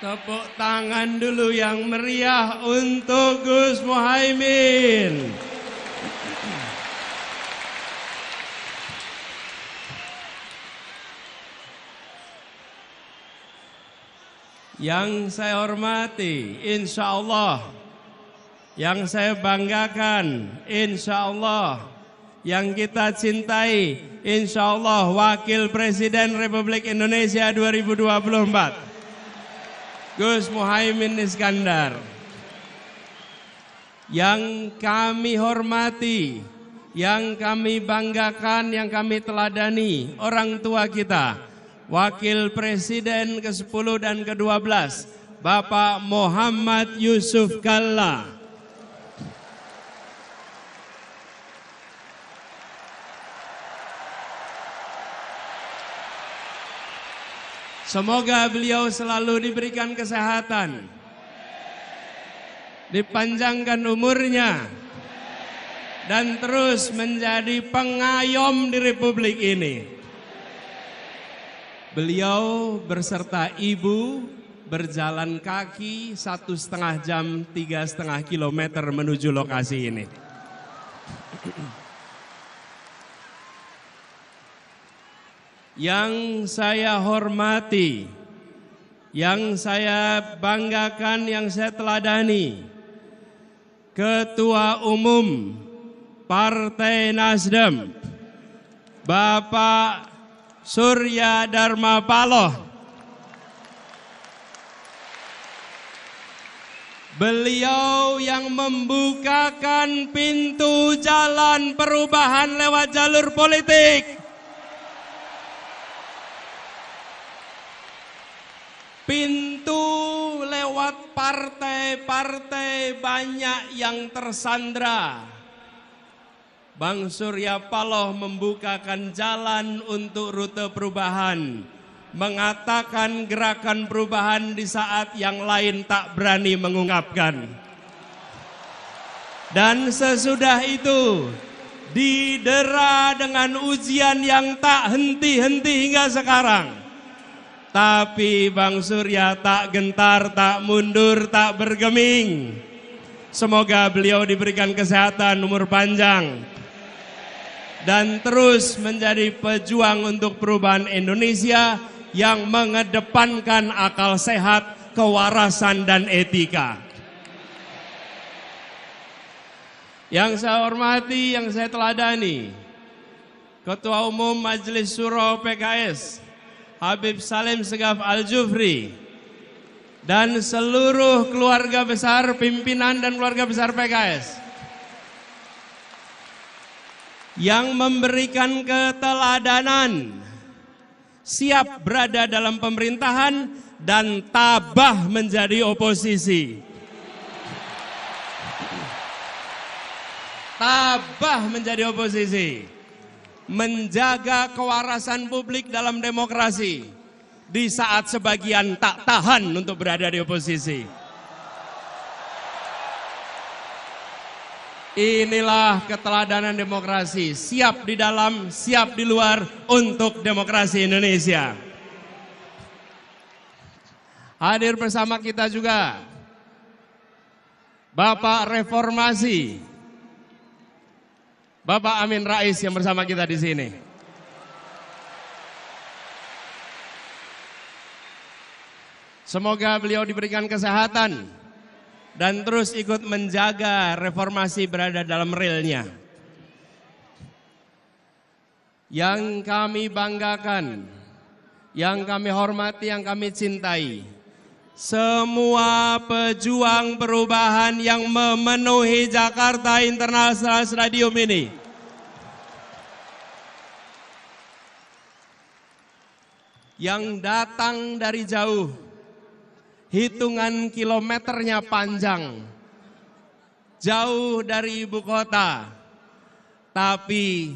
Tepuk tangan dulu yang meriah untuk Gus Muhaimin. Yang saya hormati, insya Allah. Yang saya banggakan, insya Allah. Yang kita cintai, insya Allah Wakil Presiden Republik Indonesia 2024. Gus Muhaimin Iskandar. Yang kami hormati, yang kami banggakan, yang kami teladani, orang tua kita, Wakil Presiden ke-10 dan ke-12, Bapak Muhammad Yusuf Kalla. Semoga beliau selalu diberikan kesehatan, dipanjangkan umurnya, dan terus menjadi pengayom di Republik ini. Beliau berserta ibu berjalan kaki 1,5 jam 3,5 kilometer menuju lokasi ini. Yang saya hormati, yang saya banggakan, yang saya teladani, Ketua Umum Partai Nasdem, Bapak Surya Dharma Paloh. Beliau yang membukakan pintu jalan perubahan lewat jalur politik. Pintu lewat partai-partai banyak yang tersandra. Bang Surya Paloh membukakan jalan untuk rute perubahan, mengatakan gerakan perubahan di saat yang lain tak berani mengungkapkan. Dan sesudah itu didera dengan ujian yang tak henti-henti hingga sekarang. Tapi Bang Surya tak gentar, tak mundur, tak bergeming. Semoga beliau diberikan kesehatan, umur panjang, dan terus menjadi pejuang untuk perubahan Indonesia yang mengedepankan akal sehat, kewarasan, dan etika. Yang saya hormati, yang saya teladani, Ketua Umum Majelis Syuro PKS, Habib Salim Segaf Al-Jufri, dan seluruh keluarga besar, pimpinan dan keluarga besar PKS yang memberikan keteladanan, siap berada dalam pemerintahan dan tabah menjadi oposisi. Tabah menjadi oposisi. Menjaga kewarasan publik dalam demokrasi di saat sebagian tak tahan untuk berada di oposisi. Inilah keteladanan demokrasi, siap di dalam, siap di luar untuk demokrasi Indonesia. Hadir bersama kita juga Bapak Reformasi, Bapak Amin Rais yang bersama kita di sini. Semoga beliau diberikan kesehatan dan terus ikut menjaga reformasi berada dalam relnya. Yang kami banggakan, yang kami hormati, yang kami cintai, semua pejuang perubahan yang memenuhi Jakarta International Stadium ini. Yang datang dari jauh, hitungan kilometernya panjang, jauh dari ibu kota, tapi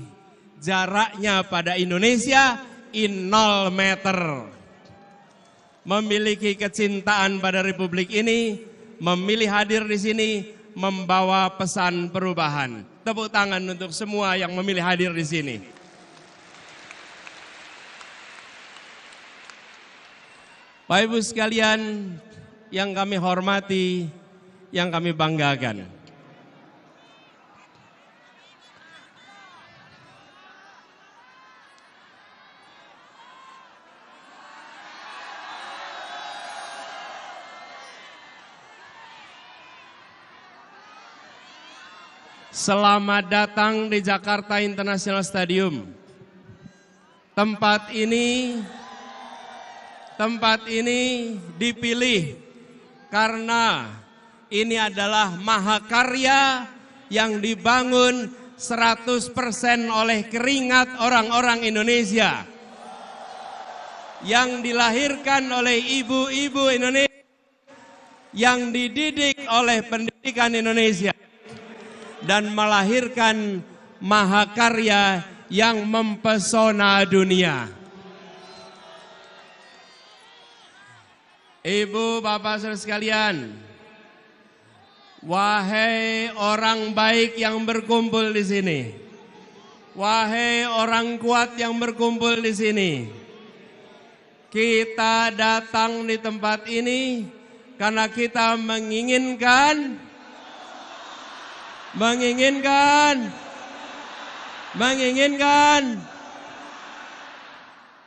jaraknya pada Indonesia 0 meter. Memiliki kecintaan pada Republik ini, memilih hadir di sini, membawa pesan perubahan. Tepuk tangan untuk semua yang memilih hadir di sini. Bapak Ibu sekalian, yang kami hormati, yang kami banggakan. Selamat datang di Jakarta International Stadium. Tempat ini dipilih karena ini adalah mahakarya yang dibangun 100% oleh keringat orang-orang Indonesia. Yang dilahirkan oleh ibu-ibu Indonesia, yang dididik oleh pendidikan Indonesia, dan melahirkan mahakarya yang mempesona dunia. Ibu, bapak, saudara sekalian, wahai orang baik yang berkumpul di sini, wahai orang kuat yang berkumpul di sini, kita datang di tempat ini karena kita menginginkan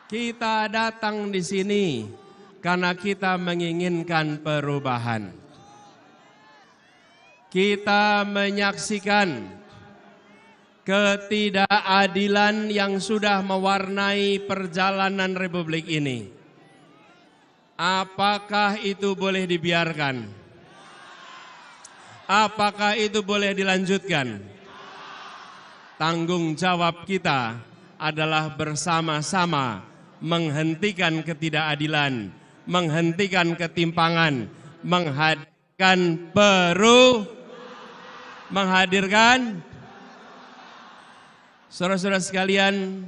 kita datang di sini karena kita menginginkan perubahan. Kita menyaksikan ketidakadilan yang sudah mewarnai perjalanan Republik ini. Apakah itu boleh dibiarkan? Apakah itu boleh dilanjutkan? Tanggung jawab kita adalah bersama-sama menghentikan ketidakadilan, menghentikan ketimpangan, menghadirkan saudara-saudara sekalian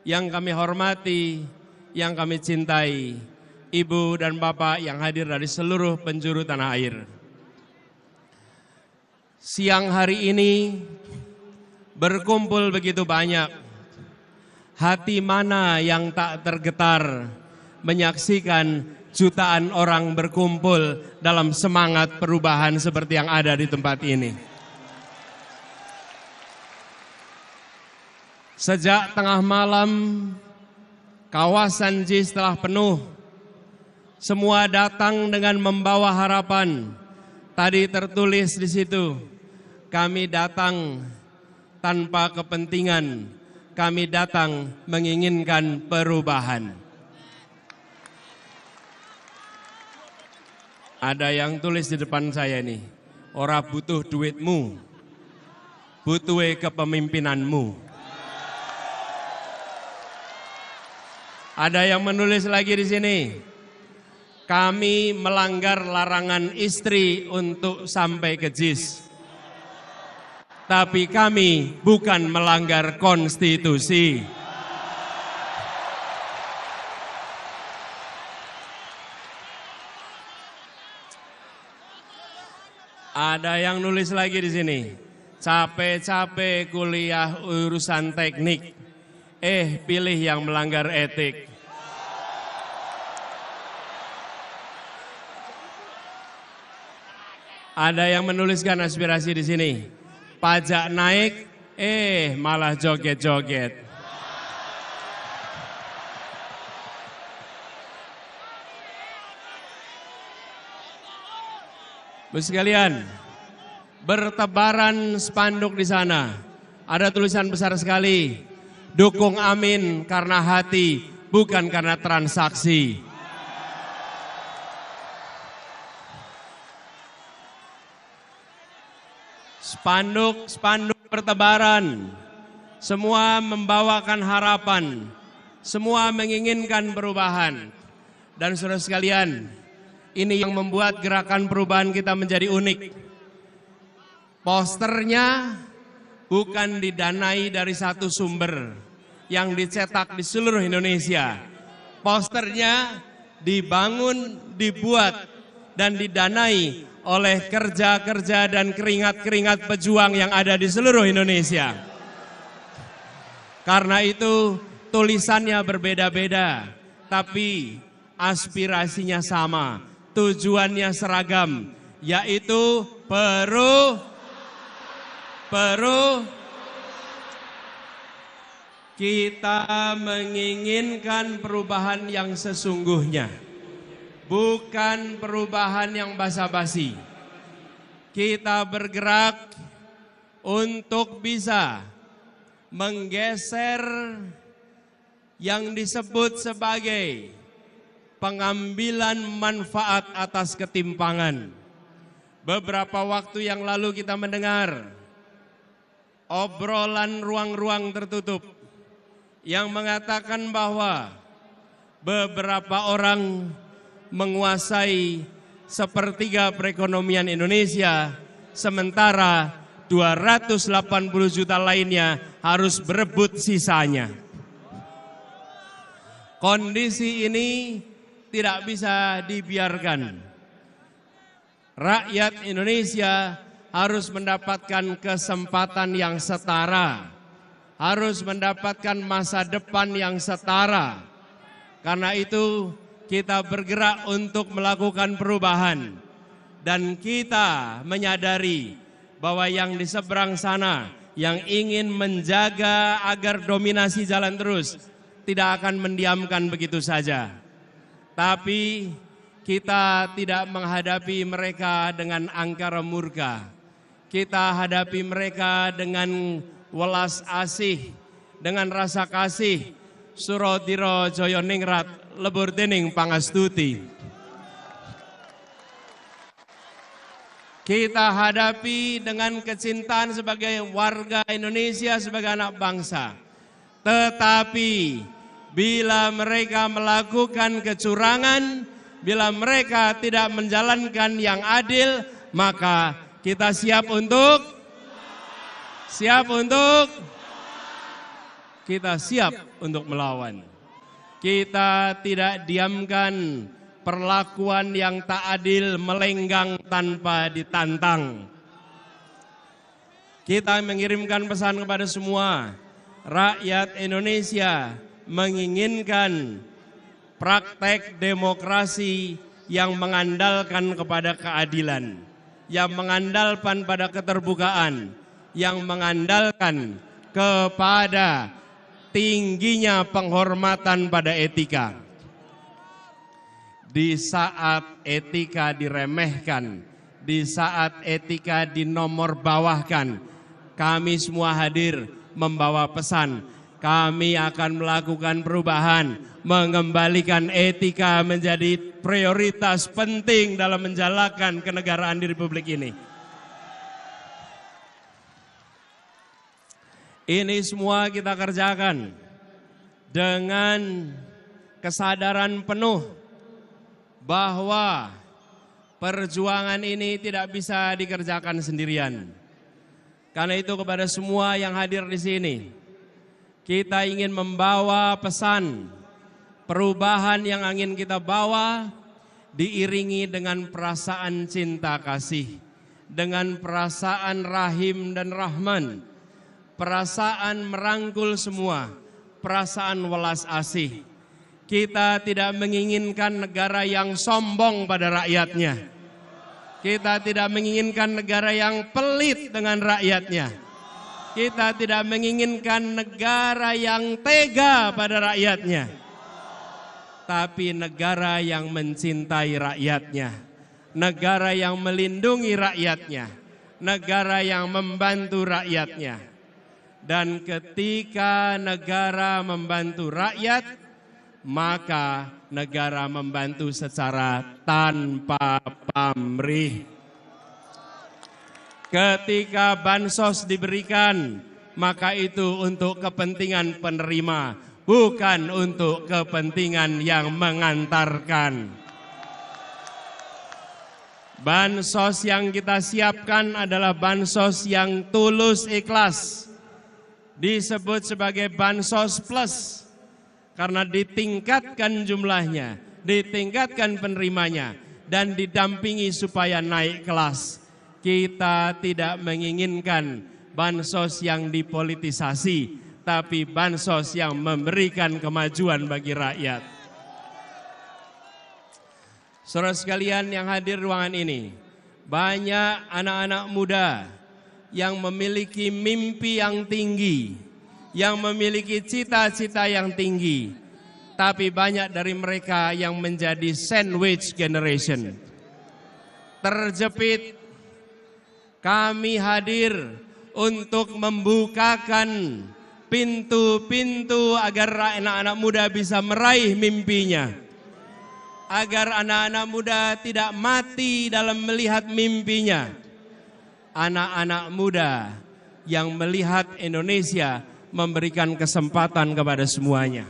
yang kami hormati, yang kami cintai, ibu dan bapak yang hadir dari seluruh penjuru tanah air. Siang hari ini berkumpul begitu banyak. Hati mana yang tak tergetar menyaksikan jutaan orang berkumpul dalam semangat perubahan seperti yang ada di tempat ini. Sejak tengah malam, kawasan JIS telah penuh. Semua datang dengan membawa harapan. Tadi tertulis di situ, kami datang tanpa kepentingan, kami datang menginginkan perubahan. Ada yang tulis di depan saya nih, ora butuh duitmu, butuh kepemimpinanmu. Ada yang menulis lagi di sini, kami melanggar larangan istri untuk sampai ke JIS. Tapi kami bukan melanggar konstitusi. Ada yang nulis lagi di sini, capek-capek kuliah urusan teknik, pilih yang melanggar etik. Ada yang menuliskan aspirasi di sini. Pajak naik, malah joget-joget. Bapak sekalian, bertebaran spanduk di sana. Ada tulisan besar sekali, dukung Amin karena hati, bukan karena transaksi. Spanduk bertebaran, semua membawakan harapan, semua menginginkan perubahan. Dan saudara sekalian, ini yang membuat gerakan perubahan kita menjadi unik. Posternya bukan didanai dari satu sumber yang dicetak di seluruh Indonesia. Posternya dibangun, dibuat, dan didanai oleh kerja-kerja dan keringat-keringat pejuang yang ada di seluruh Indonesia. Karena itu tulisannya berbeda-beda, tapi aspirasinya sama. tujuannya seragam, yaitu kita menginginkan perubahan yang sesungguhnya, bukan perubahan yang basa-basi. Kita bergerak untuk bisa menggeser yang disebut sebagai pengambilan manfaat atas ketimpangan. Beberapa waktu yang lalu kita mendengar obrolan ruang-ruang tertutup yang mengatakan bahwa beberapa orang menguasai sepertiga perekonomian Indonesia, sementara 280 juta lainnya harus berebut sisanya. Kondisi ini tidak bisa dibiarkan. Rakyat Indonesia harus mendapatkan kesempatan yang setara, harus mendapatkan masa depan yang setara. Karena itu kita bergerak untuk melakukan perubahan, dan kita menyadari bahwa yang di seberang sana yang ingin menjaga agar dominasi jalan terus tidak akan mendiamkan begitu saja. Tapi kita tidak menghadapi mereka dengan angkara murka. Kita hadapi mereka dengan welas asih, dengan rasa kasih. Surodiro Joyo Ningrat lebur dening pangastuti. Kita hadapi dengan kecintaan sebagai warga Indonesia, sebagai anak bangsa. Tetapi bila mereka melakukan kecurangan, bila mereka tidak menjalankan yang adil, maka kita siap untuk melawan. Kita tidak diamkan perlakuan yang tak adil melenggang tanpa ditantang. Kita mengirimkan pesan kepada semua rakyat Indonesia, menginginkan praktek demokrasi yang mengandalkan kepada keadilan, yang mengandalkan pada keterbukaan, yang mengandalkan kepada tingginya penghormatan pada etika. Di saat etika diremehkan, di saat etika dinomorbawahkan, kami semua hadir membawa pesan. Kami akan melakukan perubahan, mengembalikan etika menjadi prioritas penting dalam menjalankan kenegaraan di Republik ini. Ini semua kita kerjakan dengan kesadaran penuh bahwa perjuangan ini tidak bisa dikerjakan sendirian. Karena itu kepada semua yang hadir di sini, kita ingin membawa pesan perubahan yang ingin kita bawa diiringi dengan perasaan cinta kasih, dengan perasaan rahim dan rahman, perasaan merangkul semua, perasaan welas asih. Kita tidak menginginkan negara yang sombong pada rakyatnya. Kita tidak menginginkan negara yang pelit dengan rakyatnya. Kita tidak menginginkan negara yang tega pada rakyatnya, tapi negara yang mencintai rakyatnya, negara yang melindungi rakyatnya, negara yang membantu rakyatnya. Dan ketika negara membantu rakyat, maka negara membantu secara tanpa pamrih. Ketika bansos diberikan, maka itu untuk kepentingan penerima, bukan untuk kepentingan yang mengantarkan. Bansos yang kita siapkan adalah bansos yang tulus ikhlas. Disebut sebagai bansos plus, karena ditingkatkan jumlahnya, ditingkatkan penerimanya, dan didampingi supaya naik kelas. Kita tidak menginginkan bansos yang dipolitisasi, tapi bansos yang memberikan kemajuan bagi rakyat. Saudara sekalian yang hadir ruangan ini, banyak anak-anak muda yang memiliki mimpi yang tinggi, yang memiliki cita-cita yang tinggi, tapi banyak dari mereka yang menjadi sandwich generation. Terjepit. Kami hadir untuk membukakan pintu-pintu agar anak-anak muda bisa meraih mimpinya. Agar anak-anak muda tidak mati dalam melihat mimpinya. Anak-anak muda yang melihat Indonesia memberikan kesempatan kepada semuanya.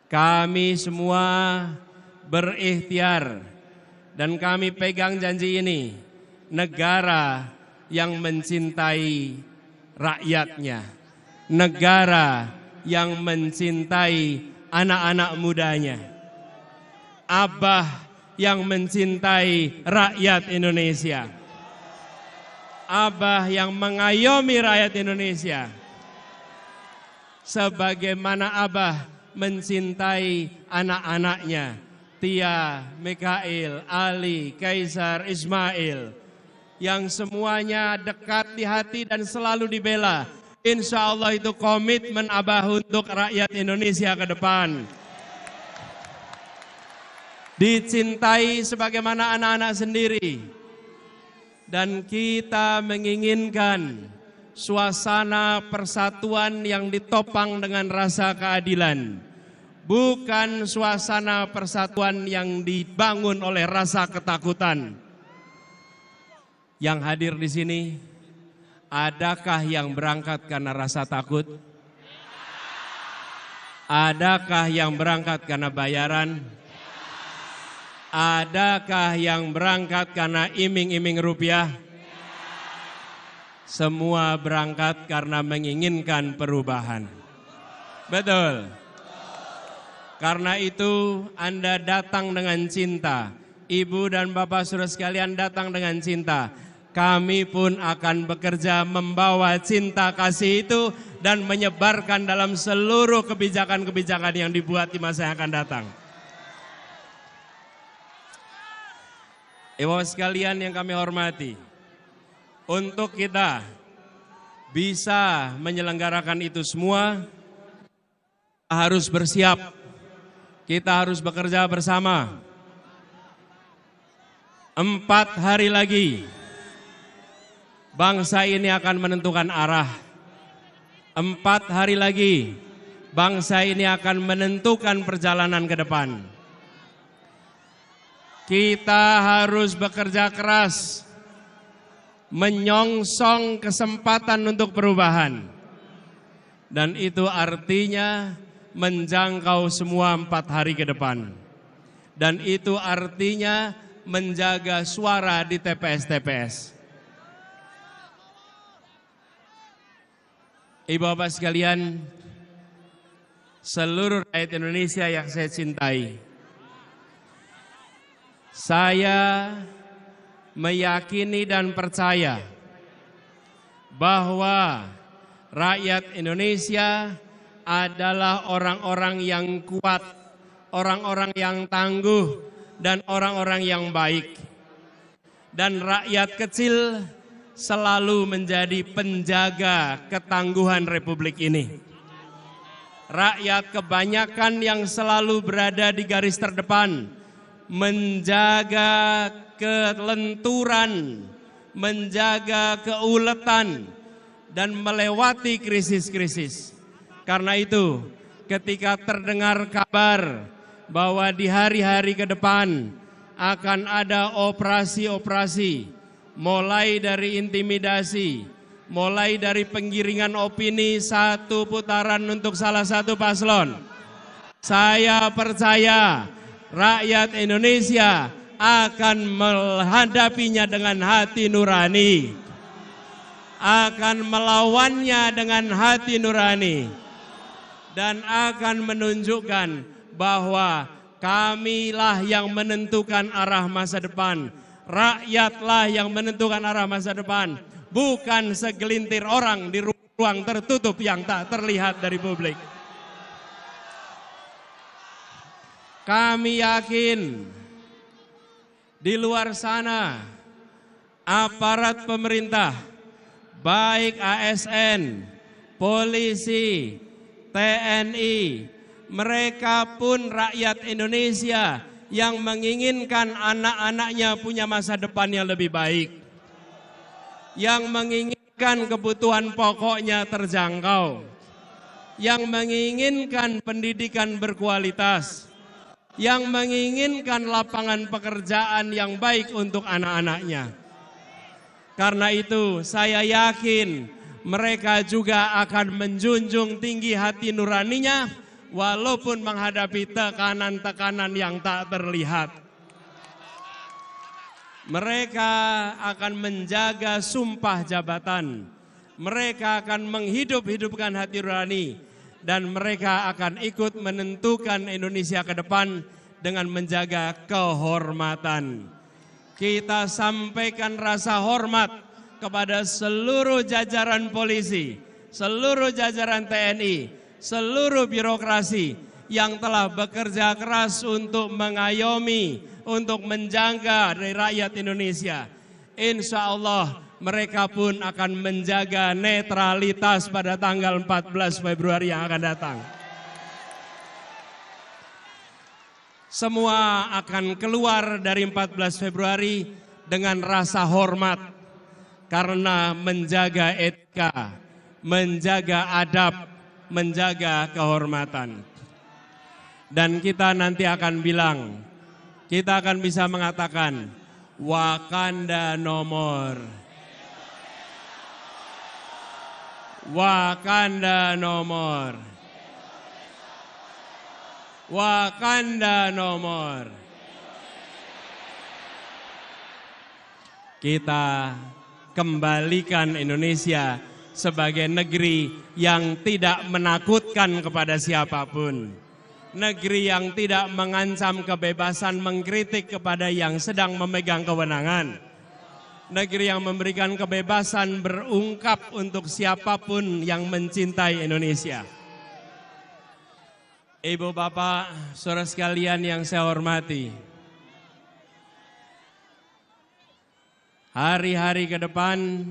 Kami semua berikhtiar dan kami pegang janji ini. Negara yang mencintai rakyatnya. Negara yang mencintai anak-anak mudanya. Abah yang mencintai rakyat Indonesia. Abah yang mengayomi rakyat Indonesia. Sebagaimana Abah mencintai anak-anaknya. Tia, Mikail, Ali, Kaisar, Ismail. Yang semuanya dekat di hati dan selalu dibela. Insya Allah itu komitmen Abah untuk rakyat Indonesia ke depan. Dicintai sebagaimana anak-anak sendiri. Dan kita menginginkan suasana persatuan yang ditopang dengan rasa keadilan. Bukan suasana persatuan yang dibangun oleh rasa ketakutan. Yang hadir di sini, adakah yang berangkat karena rasa takut? Adakah yang berangkat karena bayaran? Adakah yang berangkat karena iming-iming rupiah? Semua berangkat karena menginginkan perubahan. Betul. Karena itu Anda datang dengan cinta. Ibu dan Bapak saudara sekalian datang dengan cinta. Kami pun akan bekerja membawa cinta kasih itu dan menyebarkan dalam seluruh kebijakan-kebijakan yang dibuat di masa yang akan datang. Ibu sekalian yang kami hormati, untuk kita bisa menyelenggarakan itu semua, kita harus bersiap, kita harus bekerja bersama. 4 hari lagi, bangsa ini akan menentukan arah. 4 hari lagi, bangsa ini akan menentukan perjalanan ke depan. Kita harus bekerja keras, menyongsong kesempatan untuk perubahan. Dan itu artinya menjangkau semua 4 hari ke depan. Dan itu artinya menjaga suara di TPS-TPS. Ibu bapak sekalian, seluruh rakyat Indonesia yang saya cintai, saya meyakini dan percaya bahwa rakyat Indonesia adalah orang-orang yang kuat, orang-orang yang tangguh, dan orang-orang yang baik. Dan rakyat kecil selalu menjadi penjaga ketangguhan Republik ini. Rakyat kebanyakan yang selalu berada di garis terdepan, menjaga kelenturan, menjaga keuletan, dan melewati krisis-krisis. Karena itu, ketika terdengar kabar bahwa di hari-hari ke depan akan ada operasi-operasi, mulai dari intimidasi, mulai dari penggiringan opini satu putaran untuk salah satu paslon. Saya percaya rakyat Indonesia akan menghadapinya dengan hati nurani, akan melawannya dengan hati nurani, dan akan menunjukkan bahwa kamilah yang menentukan arah masa depan. Rakyatlah yang menentukan arah masa depan, bukan segelintir orang di ruang tertutup yang tak terlihat dari publik. Kami yakin di luar sana, aparat pemerintah, baik ASN, polisi, TNI, mereka pun rakyat Indonesia yang menginginkan anak-anaknya punya masa depan yang lebih baik, yang menginginkan kebutuhan pokoknya terjangkau, yang menginginkan pendidikan berkualitas, yang menginginkan lapangan pekerjaan yang baik untuk anak-anaknya. Karena itu saya yakin mereka juga akan menjunjung tinggi hati nuraninya walaupun menghadapi tekanan-tekanan yang tak terlihat. Mereka akan menjaga sumpah jabatan, mereka akan menghidup-hidupkan hati nurani, dan mereka akan ikut menentukan Indonesia ke depan dengan menjaga kehormatan. Kita sampaikan rasa hormat kepada seluruh jajaran polisi, seluruh jajaran TNI, seluruh birokrasi yang telah bekerja keras untuk mengayomi, untuk menjaga dari rakyat Indonesia. Insya Allah mereka pun akan menjaga netralitas pada tanggal 14 Februari yang akan datang. Semua akan keluar dari 14 Februari dengan rasa hormat karena menjaga etika, menjaga adab, menjaga kehormatan. Dan kita nanti akan bilang, kita akan bisa mengatakan Wakanda nomor, Wakanda nomor, Wakanda nomor. Kita kembalikan Indonesia sebagai negeri yang tidak menakutkan kepada siapapun, negeri yang tidak mengancam kebebasan mengkritik kepada yang sedang memegang kewenangan, negeri yang memberikan kebebasan berungkap untuk siapapun yang mencintai Indonesia. Ibu bapak, saudara sekalian yang saya hormati, hari-hari ke depan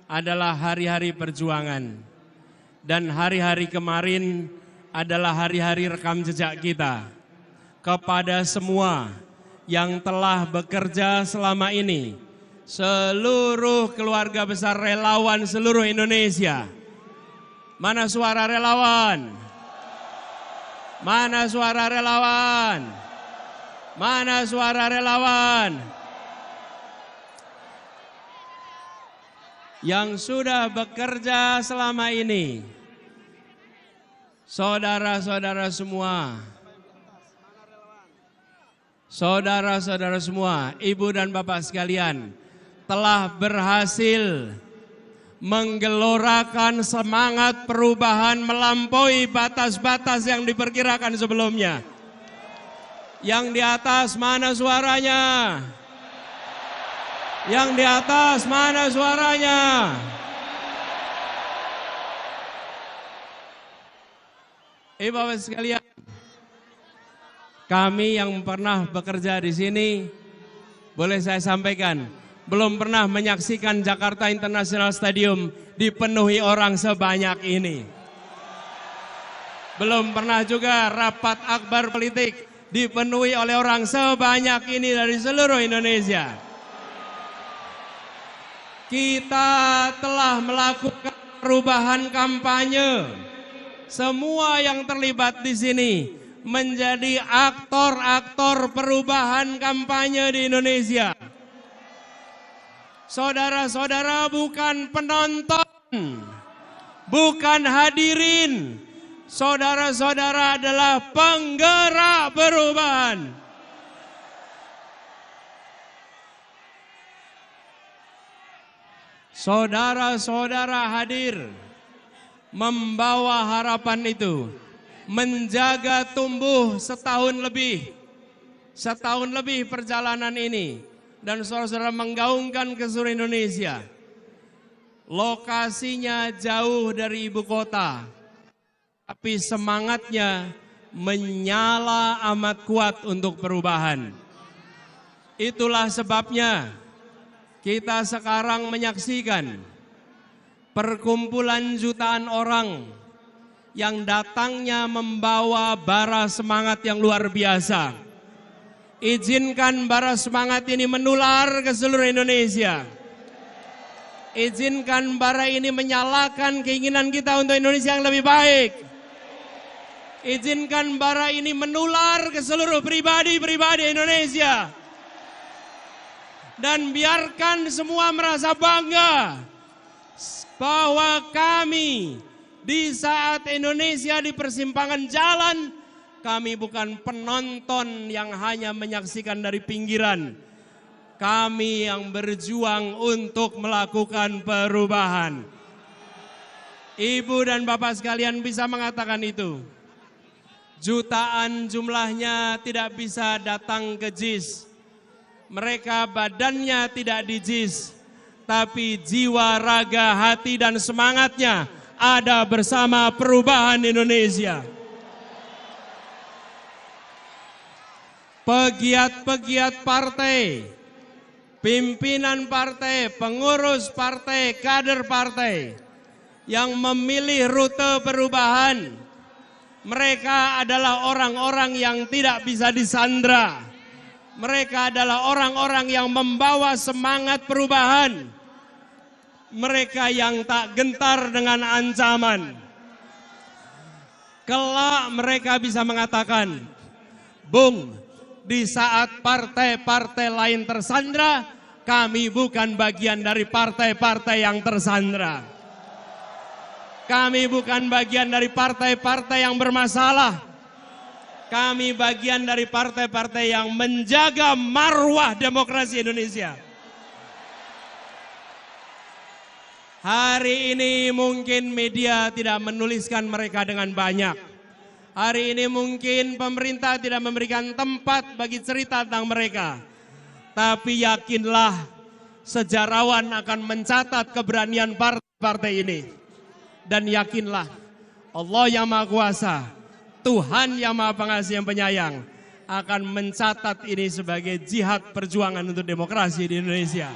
adalah hari-hari perjuangan, dan hari-hari kemarin adalah hari-hari rekam jejak kita. Kepada semua yang telah bekerja selama ini, seluruh keluarga besar relawan seluruh Indonesia, mana suara relawan? Mana suara relawan? Mana suara relawan? Yang sudah bekerja selama ini, saudara-saudara semua, saudara-saudara semua, ibu dan bapak sekalian, telah berhasil menggelorakan semangat perubahan melampaui batas-batas yang diperkirakan sebelumnya. Yang di atas mana suaranya? Yang di atas mana suaranya? Ibu bapak sekalian, kami yang pernah bekerja di sini, boleh saya sampaikan, belum pernah menyaksikan Jakarta International Stadium dipenuhi orang sebanyak ini. Belum pernah juga rapat akbar politik dipenuhi oleh orang sebanyak ini dari seluruh Indonesia. Kita telah melakukan perubahan kampanye. Semua yang terlibat di sini menjadi aktor-aktor perubahan kampanye di Indonesia. Saudara-saudara bukan penonton, bukan hadirin. Saudara-saudara adalah penggerak perubahan. Saudara-saudara hadir membawa harapan itu, menjaga tumbuh setahun lebih perjalanan ini, dan saudara-saudara menggaungkan ke seluruh Indonesia. Lokasinya jauh dari ibu kota, tapi semangatnya menyala amat kuat untuk perubahan. Itulah sebabnya kita sekarang menyaksikan perkumpulan jutaan orang yang datangnya membawa bara semangat yang luar biasa. Izinkan bara semangat ini menular ke seluruh Indonesia. Izinkan bara ini menyalakan keinginan kita untuk Indonesia yang lebih baik. Izinkan bara ini menular ke seluruh pribadi-pribadi Indonesia. Dan biarkan semua merasa bangga bahwa kami di saat Indonesia di persimpangan jalan, kami bukan penonton yang hanya menyaksikan dari pinggiran. Kami yang berjuang untuk melakukan perubahan. Ibu dan bapak sekalian bisa mengatakan itu. Jutaan jumlahnya tidak bisa datang ke JIS. Mereka badannya tidak di JIS, tapi jiwa, raga, hati dan semangatnya ada bersama perubahan Indonesia. Pegiat-pegiat partai, pimpinan partai, pengurus partai, kader partai yang memilih rute perubahan, mereka adalah orang-orang yang tidak bisa disandra. Mereka adalah orang-orang yang membawa semangat perubahan. Mereka yang tak gentar dengan ancaman. Kelak mereka bisa mengatakan, Bung, di saat partai-partai lain tersandra, kami bukan bagian dari partai-partai yang tersandra. Kami bukan bagian dari partai-partai yang bermasalah. Kami bagian dari partai-partai yang menjaga marwah demokrasi Indonesia. Hari ini mungkin media tidak menuliskan mereka dengan banyak. Hari ini mungkin pemerintah tidak memberikan tempat bagi cerita tentang mereka. Tapi yakinlah, sejarawan akan mencatat keberanian partai-partai ini. Dan yakinlah, Allah yang Maha Kuasa, Tuhan yang Maha Pengasih yang penyayang akan mencatat ini sebagai jihad perjuangan untuk demokrasi di Indonesia.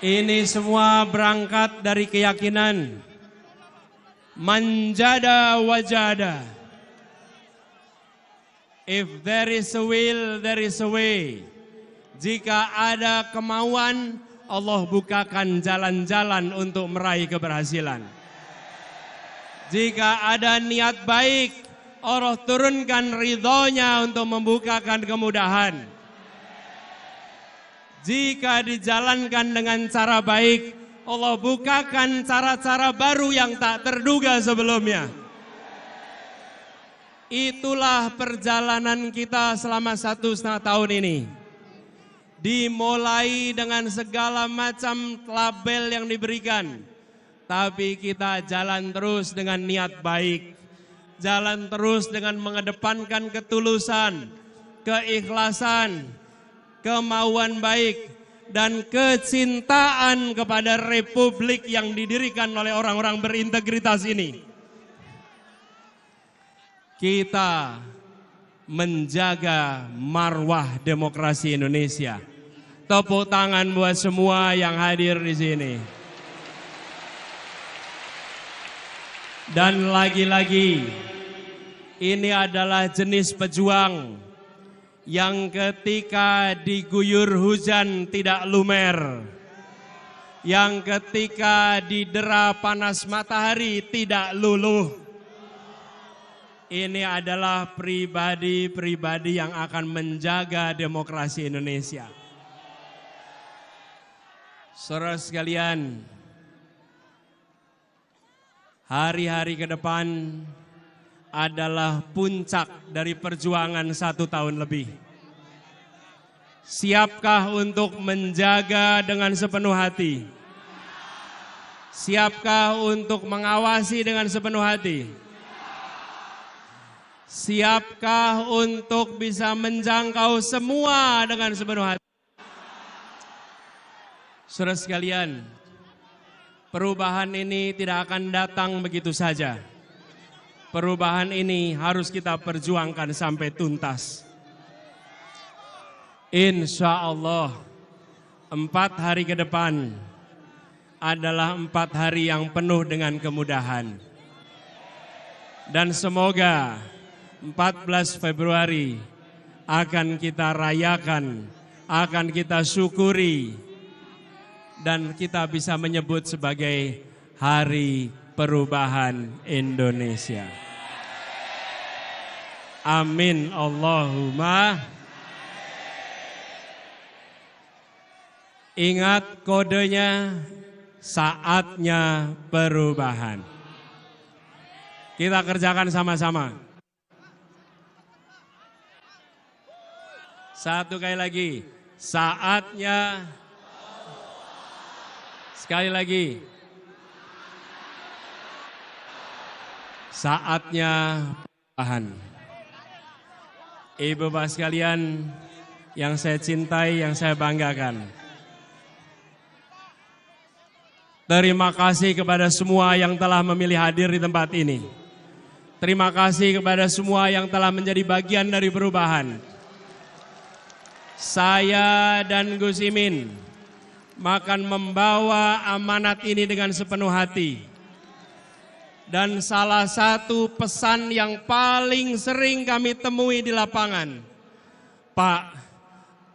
Ini semua berangkat dari keyakinan manjada wajada. If there is a will, there is a way. Jika ada kemauan, Allah bukakan jalan-jalan untuk meraih keberhasilan. Jika ada niat baik, Allah turunkan ridhonya untuk membukakan kemudahan. Jika dijalankan dengan cara baik, Allah bukakan cara-cara baru yang tak terduga sebelumnya. Itulah perjalanan kita selama 1,5 tahun ini. Dimulai dengan segala macam label yang diberikan. Tapi kita jalan terus dengan niat baik. Jalan terus dengan mengedepankan ketulusan, keikhlasan, kemauan baik, dan kecintaan kepada republik yang didirikan oleh orang-orang berintegritas ini. Kita menjaga marwah demokrasi Indonesia. Tepuk tangan buat semua yang hadir di sini. Dan lagi-lagi, ini adalah jenis pejuang yang ketika diguyur hujan tidak lumer, yang ketika didera panas matahari tidak luluh. Ini adalah pribadi-pribadi yang akan menjaga demokrasi Indonesia. Saudara sekalian, hari-hari ke depan adalah puncak dari perjuangan 1 tahun lebih. Siapkah untuk menjaga dengan sepenuh hati Siapkah untuk mengawasi dengan sepenuh hati? Siapkah untuk bisa menjangkau semua dengan sepenuh hati? Saudara sekalian, perubahan ini tidak akan datang begitu saja. Perubahan ini harus kita perjuangkan sampai tuntas. Insya Allah, 4 hari ke depan adalah 4 hari yang penuh dengan kemudahan. Dan semoga 14 Februari akan kita rayakan, akan kita syukuri, dan kita bisa menyebut sebagai Hari Perubahan Indonesia. Amin Allahumma. Ingat kodenya, saatnya perubahan. Kita kerjakan sama-sama. Satu kali lagi, saatnya. Sekali lagi, saatnya perubahan. Ibu bapak sekalian yang saya cintai, yang saya banggakan. Terima kasih kepada semua yang telah memilih hadir di tempat ini. Terima kasih kepada semua yang telah menjadi bagian dari perubahan. Saya dan Gus Imin akan membawa amanat ini dengan sepenuh hati. Dan salah satu pesan yang paling sering kami temui di lapangan, Pak,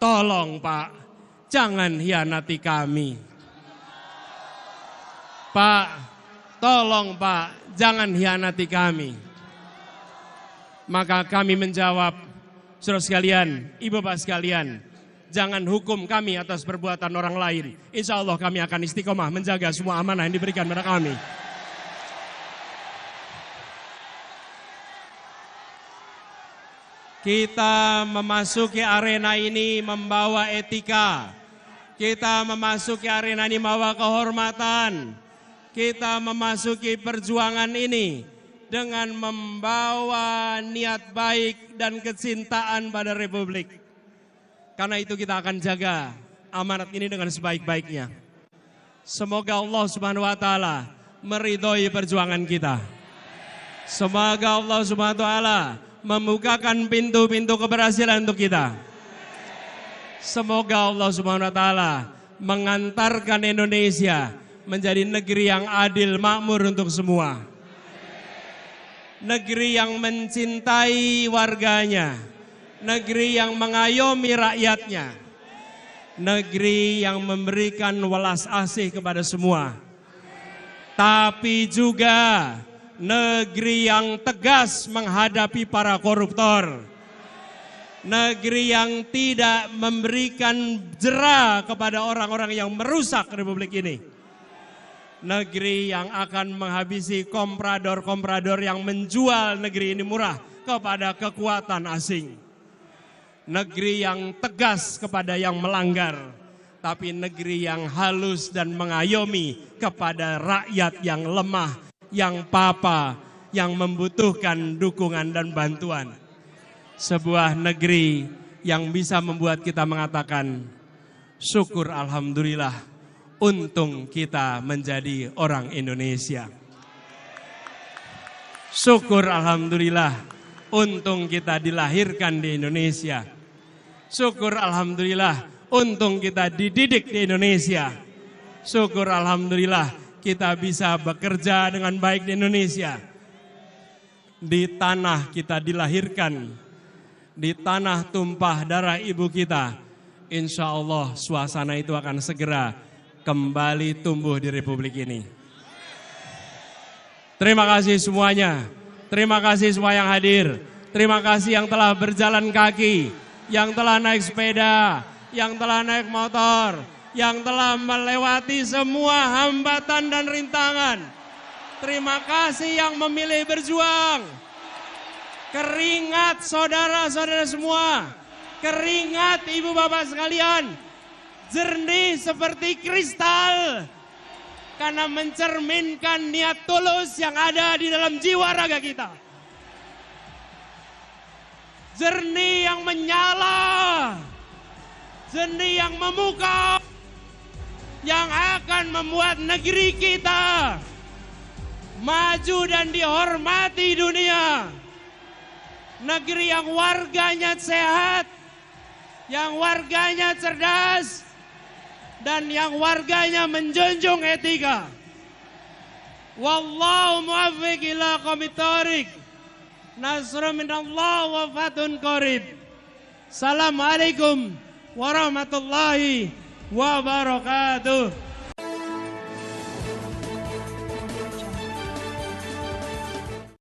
tolong Pak, jangan hianati kami. Pak, tolong Pak, jangan hianati kami. Maka kami menjawab, saudara sekalian, ibu bapak sekalian, jangan hukum kami atas perbuatan orang lain. Insya Allah kami akan istiqomah menjaga semua amanah yang diberikan kepada kami. Kita memasuki arena ini membawa etika. Kita memasuki arena ini membawa kehormatan. Kita memasuki perjuangan ini dengan membawa niat baik dan kecintaan pada Republik. Karena itu kita akan jaga amanat ini dengan sebaik-baiknya. Semoga Allah Subhanahu wa taala meridhoi perjuangan kita. Semoga Allah Subhanahu wa taala membukakan pintu-pintu keberhasilan untuk kita. Semoga Allah Subhanahu wa taala mengantarkan Indonesia menjadi negeri yang adil, makmur untuk semua. Negeri yang mencintai warganya, negeri yang mengayomi rakyatnya, negeri yang memberikan welas asih kepada semua. Tapi juga negeri yang tegas menghadapi para koruptor. Negeri yang tidak memberikan jera kepada orang-orang yang merusak Republik ini. Negeri yang akan menghabisi komprador-komprador yang menjual negeri ini murah kepada kekuatan asing. Negeri yang tegas kepada yang melanggar, tapi negeri yang halus dan mengayomi kepada rakyat yang lemah, yang papa, yang membutuhkan dukungan dan bantuan. Sebuah negeri yang bisa membuat kita mengatakan, syukur alhamdulillah, untung kita menjadi orang Indonesia. Syukur alhamdulillah, untung kita dilahirkan di Indonesia. Syukur alhamdulillah, untung kita dididik di Indonesia. Syukur alhamdulillah, kita bisa bekerja dengan baik di Indonesia. Di tanah kita dilahirkan, di tanah tumpah darah ibu kita. Insya Allah suasana itu akan segera kembali tumbuh di Republik ini. Terima kasih semuanya. Terima kasih semua yang hadir. Terima kasih yang telah berjalan kaki, yang telah naik sepeda, yang telah naik motor, yang telah melewati semua hambatan dan rintangan. Terima kasih yang memilih berjuang. Keringat saudara-saudara semua, keringat ibu bapak sekalian, jernih seperti kristal. karena mencerminkan niat tulus yang ada di dalam jiwa raga kita. Jernih yang menyala, jernih yang memukau, yang akan membuat negeri kita maju dan dihormati dunia. Negeri yang warganya sehat, yang warganya cerdas, dan yang warganya menjunjung etika. Wallahu muwaffiq ila aqwamit thoriq. Nasrun minallah wa fathun qarib. Assalamualaikum warahmatullahi wabarakatuh.